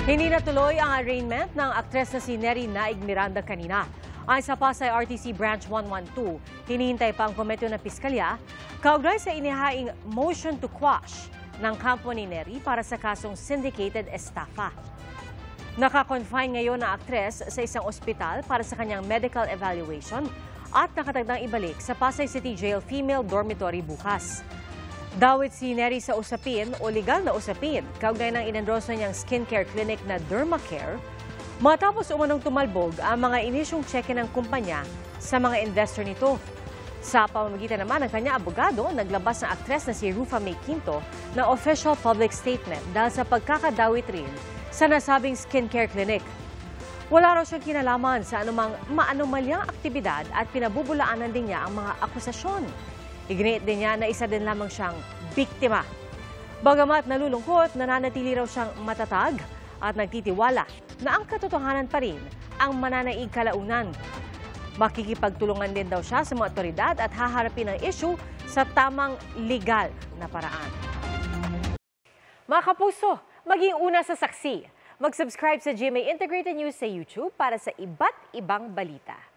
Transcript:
Hindi natuloy ang arraignment ng aktres na si Neri Naig Miranda kanina. Ayon sa Pasay RTC Branch 112, hinihintay pa ang komento ng piskalya kaugnay sa inihaing motion to quash ng kampo ni Neri para sa kasong syndicated estafa. Naka-confine ngayon ang aktres sa isang ospital para sa kanyang medical evaluation at nakatagdang ibalik sa Pasay City Jail Female Dormitory bukas. Dawit si Neri sa usapin o legal na usapin kaugnay ng inendorso niyang skincare clinic na Dermacare matapos umanong tumalbog ang mga inisyong tseke ng kumpanya sa mga investor nito. Sa pamamagitan naman ng kanyang abogado, naglabas ng aktres na si Rufa May Quinto ng official public statement dahil sa pagkakadawit rin sa nasabing skincare clinic. Wala raw siyang kinalaman sa anumang maanomalyang aktibidad at pinabubulaanan din niya ang mga akusasyon. Iginiit din niya na isa din lamang siyang biktima. Bagamat nalulungkot, nananatili raw siyang matatag at nagtitiwala na ang katotohanan pa rin ang mananaig kalaunan. Makikipagtulungan din daw siya sa mga otoridad at haharapin ang issue sa tamang legal na paraan. Mga kapuso, maging una sa saksi. Mag-subscribe sa GMA Integrated News sa YouTube para sa iba't ibang balita.